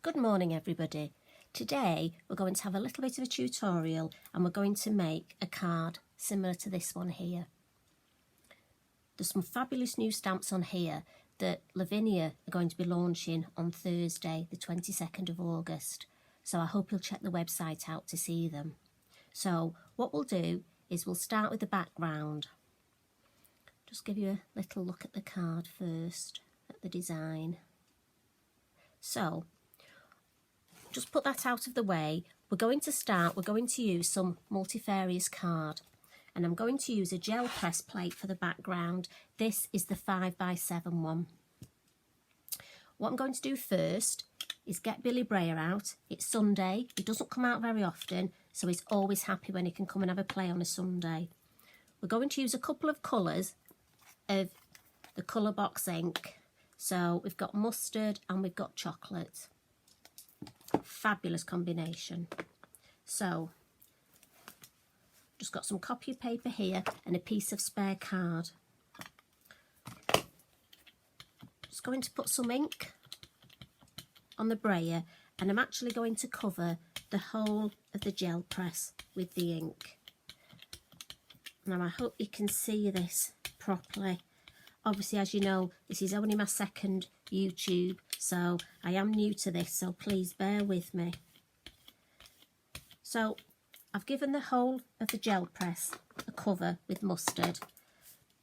Good morning everybody. Today we're going to have a little bit of a tutorial and we're going to make a card similar to this one here. There's some fabulous new stamps on here that Lavinia are going to be launching on Thursday the 22nd of August. So I hope you'll check the website out to see them. So what we'll do is we'll start with the background. Just give you a little look at the card first, at the design. So just put that out of the way. We're going to use some multifarious card, and I'm going to use a gel press plate for the background. This is the 5x7 one. What I'm going to do first is get Billy Brayer out. It's Sunday, he doesn't come out very often, so he's always happy when he can come and have a play on a Sunday. We're going to use a couple of colours of the colour box ink. So we've got mustard and we've got chocolate. Fabulous combination. So just got some copy paper here and a piece of spare card. Just going to put some ink on the brayer, and I'm actually going to cover the whole of the gel press with the ink. Now I hope you can see this properly. Obviously, as you know, this is only my second YouTube, so I am new to this, so please bear with me. So I've given the whole of the gel press a cover with mustard.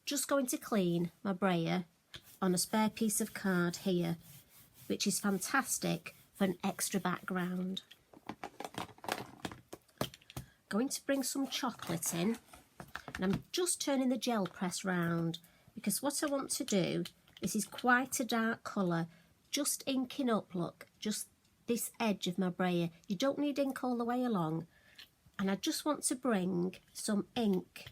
Just going to clean my brayer on a spare piece of card here, which is fantastic for an extra background. Going to bring some chocolate in, and I'm just turning the gel press round, because what I want to do, this is quite a dark colour, just inking up, look, just this edge of my brayer. You don't need ink all the way along. And I just want to bring some ink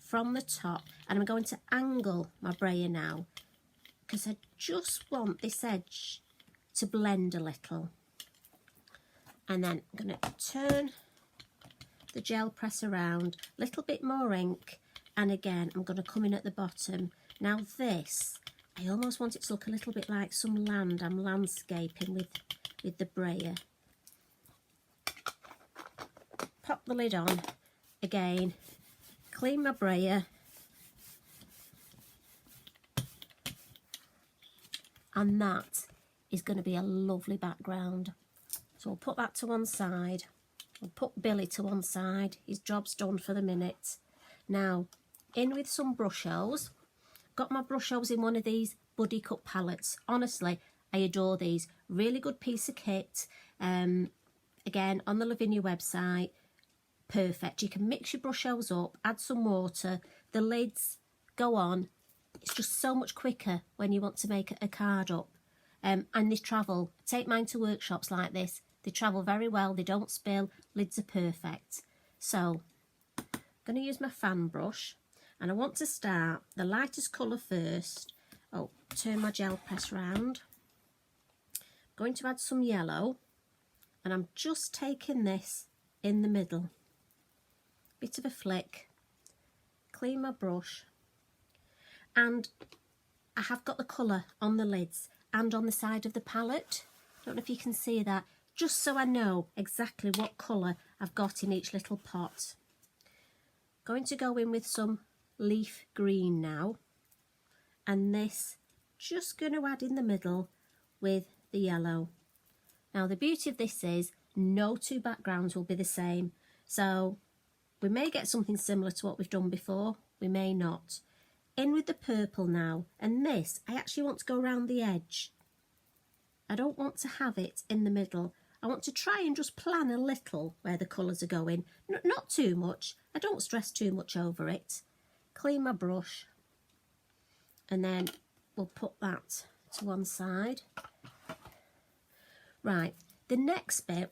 from the top, and I'm going to angle my brayer now, because I just want this edge to blend a little. And then I'm going to turn the gel press around, a little bit more ink, and again I'm going to come in at the bottom. Now this, I almost want it to look a little bit like some land I'm landscaping with the brayer. Pop the lid on again, clean my brayer, and that is going to be a lovely background. So I'll put that to one side. I'll put Billy to one side, his job's done for the minute. Now in with some Brushos. Got my Brushos in one of these buddy cut palettes. Honestly, I adore these. Really good piece of kit. Again, on the Lavinia website, perfect. You can mix your Brushos up, add some water, the lids go on. It's just so much quicker when you want to make a card up. And they travel. Take mine to workshops like this. They travel very well, they don't spill, lids are perfect. So, I'm going to use my fan brush, and I want to start the lightest colour first. Oh, turn my gel press round. I'm going to add some yellow, and I'm just taking this in the middle. Bit of a flick, clean my brush, and I have got the colour on the lids and on the side of the palette. Don't know if you can see that, just so I know exactly what colour I've got in each little pot. Going to go in with some leaf green now, and this just going to add in the middle with the yellow. Now the beauty of this is no two backgrounds will be the same, so we may get something similar to what we've done before, we may not. In with the purple now, and this I actually want to go around the edge. I don't want to have it in the middle. I want to try and just plan a little where the colours are going, not too much. I don't stress too much over it. Clean my brush, and then we'll put that to one side. Right, the next bit,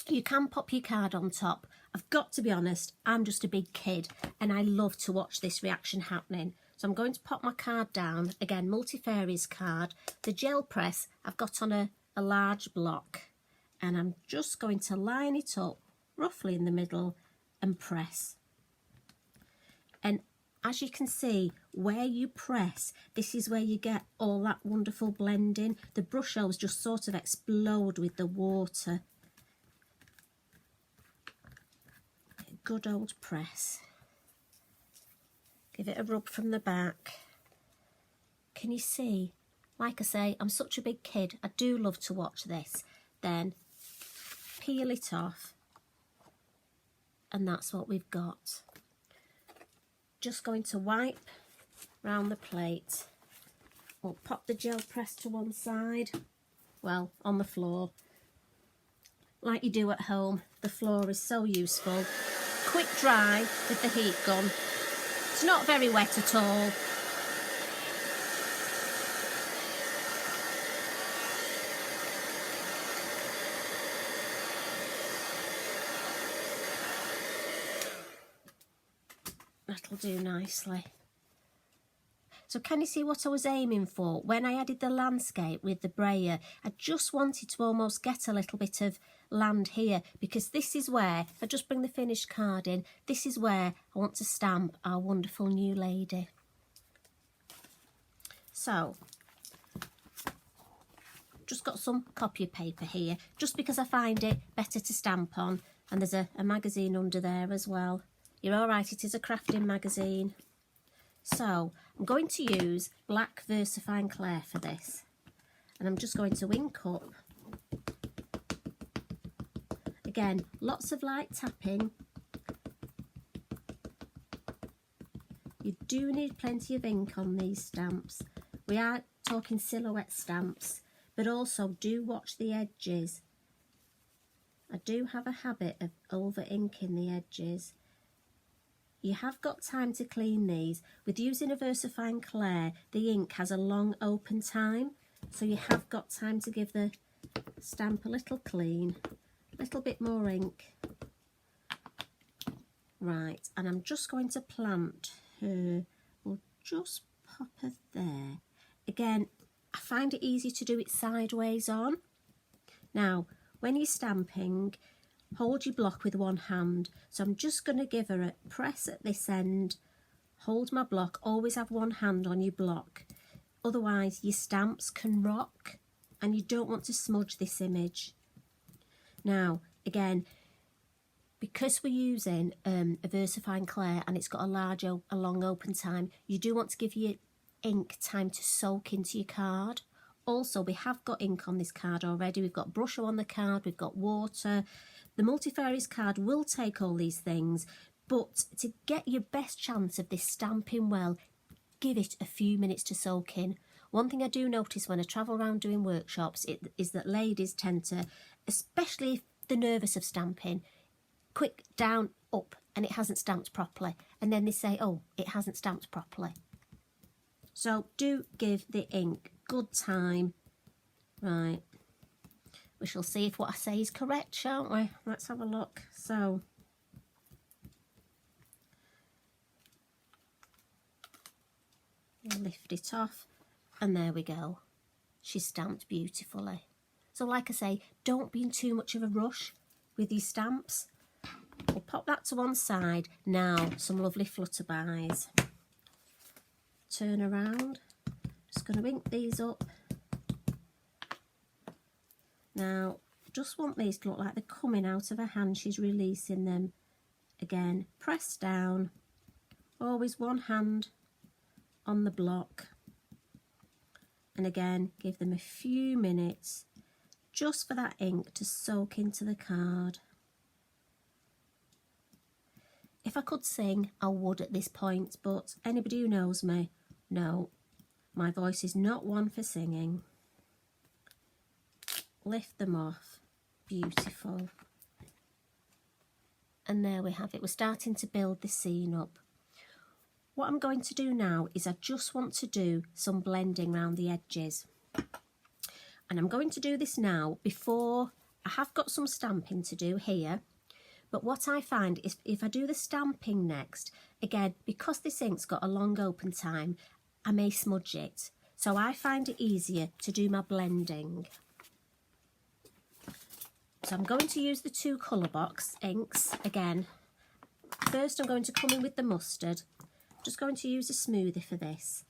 you can pop your card on top. I've got to be honest, I'm just a big kid and I love to watch this reaction happening. So I'm going to pop my card down, again multifarious card. The gel press I've got on a large block, and I'm just going to line it up roughly in the middle and press. And as you can see, where you press, this is where you get all that wonderful blending. The Brushos just sort of explode with the water. Good old press. Give it a rub from the back. Can you see? Like I say, I'm such a big kid. I do love to watch this. Then peel it off. And that's what we've got. Just going to wipe round the plate. We'll pop the gel press to one side. Well, on the floor. Like you do at home. The floor is so useful. Quick dry with the heat gun. It's not very wet at all. That'll do nicely. So can you see what I was aiming for? When I added the landscape with the brayer, I just wanted to almost get a little bit of land here, because this is where, if I just bring the finished card in, this is where I want to stamp our wonderful new lady. So, just got some copy paper here, just because I find it better to stamp on, and there's a magazine under there as well. You're all right, it is a crafting magazine. So I'm going to use black VersaFine Clair for this, and I'm just going to ink up. Again, lots of light tapping. You do need plenty of ink on these stamps. We are talking silhouette stamps, but also do watch the edges. I do have a habit of over inking the edges. You have got time to clean these. With using a VersaFine Clair, the ink has a long open time, so you have got time to give the stamp a little clean, a little bit more ink. Right, and I'm just going to plant her. We'll just pop her there. Again, I find it easy to do it sideways on. Now, when you're stamping, hold your block with one hand. So I'm just going to give her a press at this end, hold my block, always have one hand on your block. Otherwise your stamps can rock and you don't want to smudge this image. Now, again, because we're using a VersaFine Clair and it's got a long open time, you do want to give your ink time to soak into your card. Also, we have got ink on this card already. We've got Brusho on the card, we've got water. The multifarious card will take all these things, but to get your best chance of this stamping well, give it a few minutes to soak in. One thing I do notice when I travel around doing workshops is that ladies tend to, especially if they're nervous of stamping, quick down, up, and it hasn't stamped properly. And then they say, oh, it hasn't stamped properly. So do give the ink good time. Right. We shall see if what I say is correct, shan't we? Let's have a look. So, lift it off, and there we go. She's stamped beautifully. So like I say, don't be in too much of a rush with these stamps. We'll pop that to one side. Now, some lovely flutterbys. Turn around. Just going to ink these up. Now, just want these to look like they're coming out of her hand. She's releasing them. Again, press down. Always one hand on the block. And again, give them a few minutes just for that ink to soak into the card. If I could sing, I would at this point, but anybody who knows me, no, my voice is not one for singing. Lift them off. Beautiful. And there we have it. We're starting to build the scene up. What I'm going to do now is I just want to do some blending around the edges. And I'm going to do this now before I have got some stamping to do here. But what I find is if I do the stamping next, again, because this ink's got a long open time, I may smudge it. So I find it easier to do my blending. So I'm going to use the two colour box inks again. First I'm going to come in with the mustard just going to use a smoothie for this,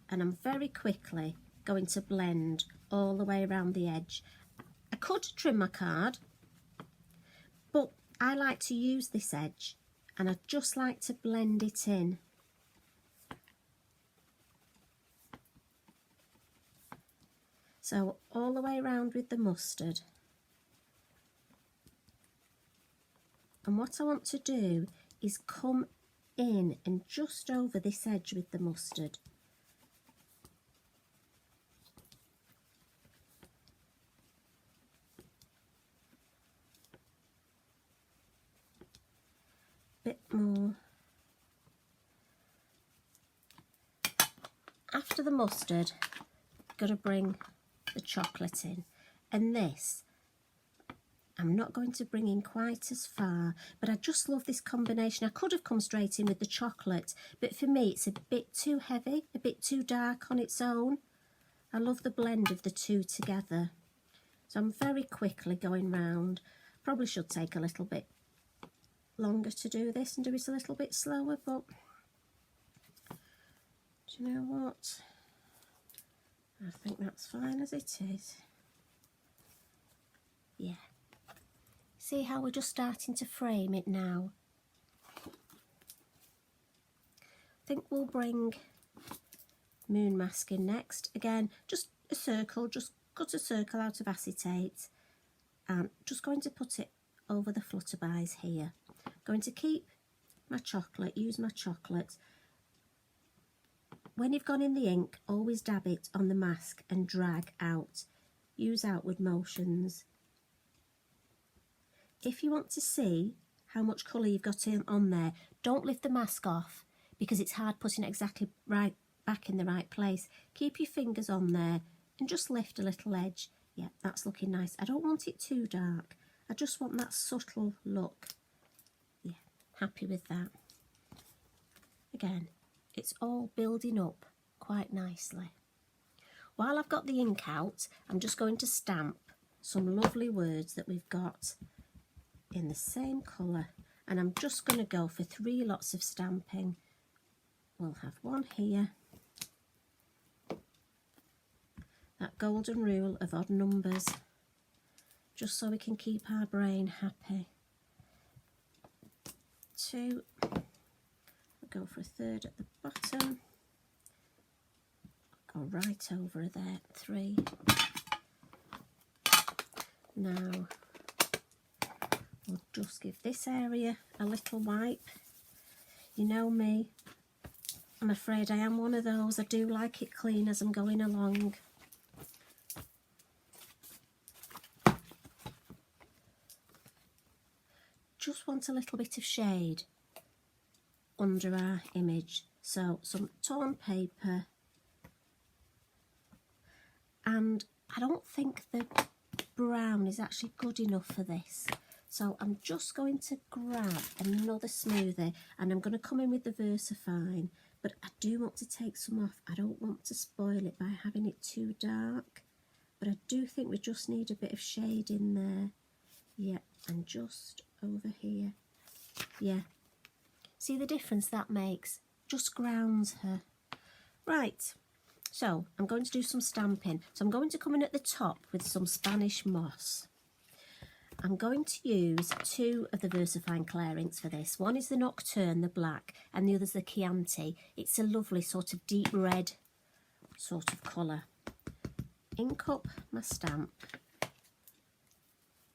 and I'm very quickly going to blend all the way around the edge. I could trim my card, but I like to use this edge and I just like to blend it in. So all the way around with the mustard. And what I want to do is come in and just over this edge with the mustard. Bit more. After the mustard, I've got to bring the chocolate in, and this I'm not going to bring in quite as far, but I just love this combination. I could have come straight in with the chocolate, but for me it's a bit too heavy, a bit too dark on its own. I love the blend of the two together. So I'm very quickly going round. Probably should take a little bit longer to do this and do it a little bit slower, but do you know what? I think that's fine as it is. Yeah. See how we're just starting to frame it now? I think we'll bring moon mask in next. Again, just a circle, just cut a circle out of acetate and just going to put it over the flutterbys here. Going to keep my chocolate, use my chocolate. When you've gone in the ink, always dab it on the mask and drag out. Use outward motions. If you want to see how much colour you've got on there, don't lift the mask off because it's hard putting it exactly right back in the right place. Keep your fingers on there and just lift a little edge. Yeah, that's looking nice. I don't want it too dark. I just want that subtle look. Yeah, happy with that. Again, it's all building up quite nicely. While I've got the ink out, I'm just going to stamp some lovely words that we've got in the same colour, and I'm just going to go for 3 lots of stamping. We'll have one here, that golden rule of odd numbers, just so we can keep our brain happy. 2, I'll go for a 3rd at the bottom, I'll go right over there, 3. Now we'll just give this area a little wipe. You know me, I'm afraid I am one of those. I do like it clean as I'm going along. Just want a little bit of shade under our image. So some torn paper, and I don't think the brown is actually good enough for this. So I'm just going to grab another smoothie and I'm going to come in with the VersaFine, but I do want to take some off. I don't want to spoil it by having it too dark, but I do think we just need a bit of shade in there. Yeah, and just over here. Yeah. See the difference that makes? Just grounds her. Right, so I'm going to do some stamping. So I'm going to come in at the top with some Spanish moss. I'm going to use 2 of the VersaFine Claire inks for this. One is the Nocturne, the black, and the other's the Chianti. It's a lovely sort of deep red sort of colour. Ink up my stamp,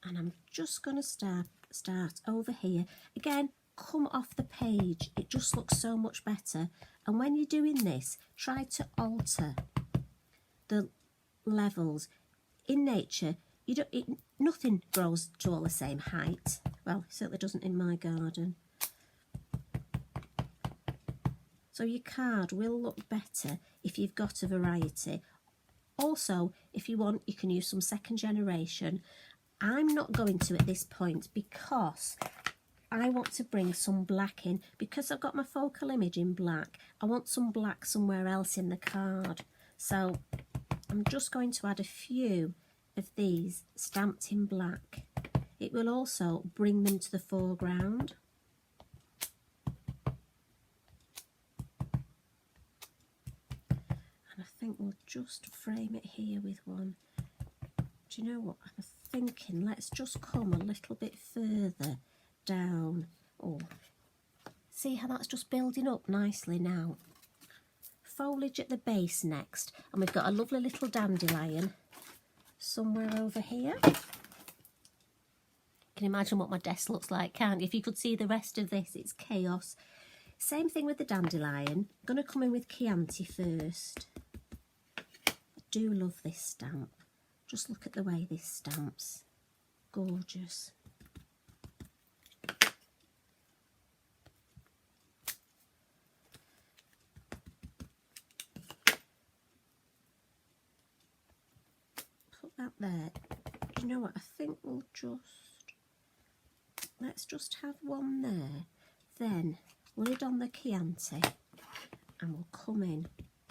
and I'm just going to start over here. Again, come off the page. It just looks so much better. And when you're doing this, try to alter the levels. In nature, nothing grows to all the same height. Well, it certainly doesn't in my garden. So your card will look better if you've got a variety. Also, if you want, you can use some second generation. I'm not going to at this point because I want to bring some black in. Because I've got my focal image in black, I want some black somewhere else in the card. So I'm just going to add a few of these stamped in black. It will also bring them to the foreground. think we'll just frame it here with one. Do you know what I'm thinking? Let's just come a little bit further down. Oh, see how that's just building up nicely now. Foliage at the base next, and we've got a lovely little dandelion somewhere over here. You can imagine what my desk looks like, can't you? If you could see the rest of this, it's chaos. Same thing with the dandelion. I'm going to come in with Chianti first. I do love this stamp. Just look at the way this stamps. Gorgeous. Put that there. Do you know what? I think we'll let's just have one there. Then lid on the Chianti, and we'll come in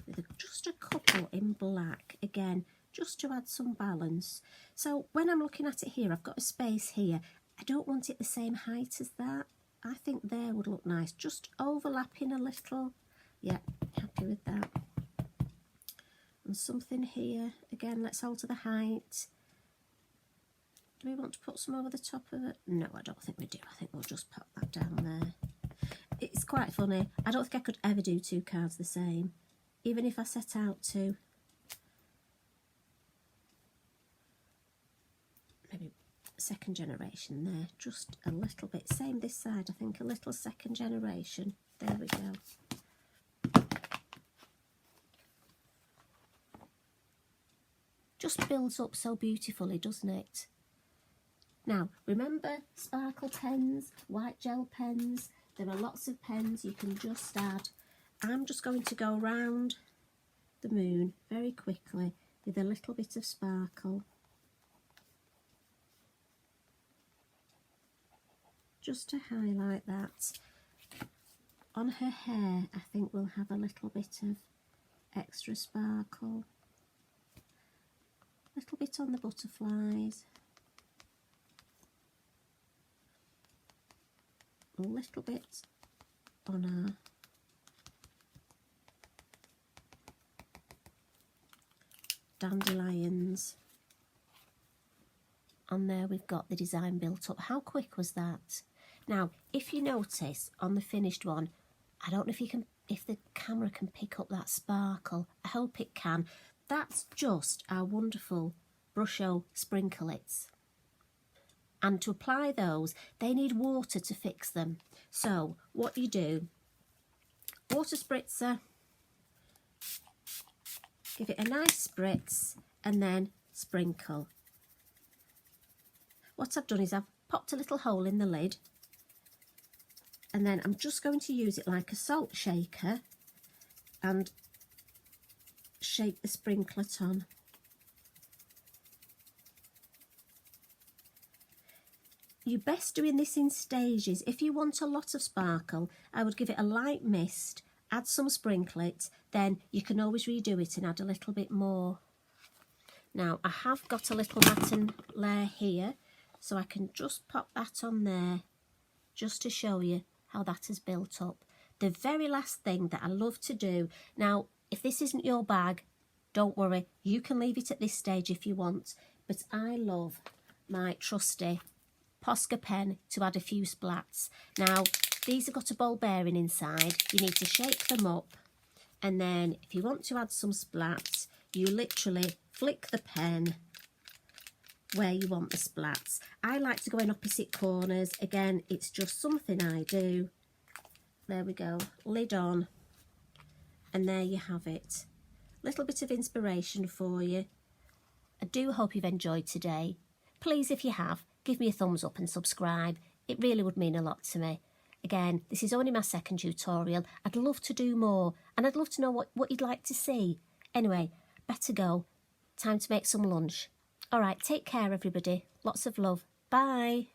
with just a couple in black again, just to add some balance. So when I'm looking at it here, I've got a space here. I don't want it the same height as that. I think there would look nice, just overlapping a little. Yeah, happy with that. And something here again. Let's alter the height. Do we want to put some over the top of it? No, I don't think we do. I think we'll just pop that down there. It's quite funny. I don't think I could ever do two cards the same, even if I set out to. Maybe second generation there, just a little bit. Same this side, I think, a little second generation. There we go. Just builds up so beautifully, doesn't it? Now, remember sparkle pens, white gel pens. There are lots of pens you can just add. I'm just going to go round the moon very quickly with a little bit of sparkle. Just to highlight that. On her hair, I think we'll have a little bit of extra sparkle. A little bit on the butterflies. A little bit on our dandelions. And there we've got the design built up. How quick was that? Now, if you notice on the finished one, I don't know if the camera can pick up that sparkle. I hope it can. That's just our wonderful Brusho sprinklets. And to apply those, they need water to fix them. So what you do, water spritzer, give it a nice spritz, and then sprinkle. What I've done is I've popped a little hole in the lid, and then I'm just going to use it like a salt shaker and shake the sprinklet on. You're best doing this in stages. If you want a lot of sparkle, I would give it a light mist, add some sprinklets, then you can always redo it and add a little bit more. Now, I have got a little matten layer here, so I can just pop that on there just to show you how that has built up. The very last thing that I love to do, now, if this isn't your bag, don't worry, you can leave it at this stage if you want, but I love my trusty Posca pen to add a few splats. Now, these have got a ball bearing inside. You need to shake them up, and then if you want to add some splats, you literally flick the pen where you want the splats. I like to go in opposite corners. Again, it's just something I do. There we go, lid on, and there you have it. Little bit of inspiration for you. I do hope you've enjoyed today. Please, if you have, give me a thumbs up and subscribe. It really would mean a lot to me. Again, this is only my second tutorial. I'd love to do more, and I'd love to know what you'd like to see. Anyway, better go. Time to make some lunch. All right, take care, everybody. Lots of love. Bye.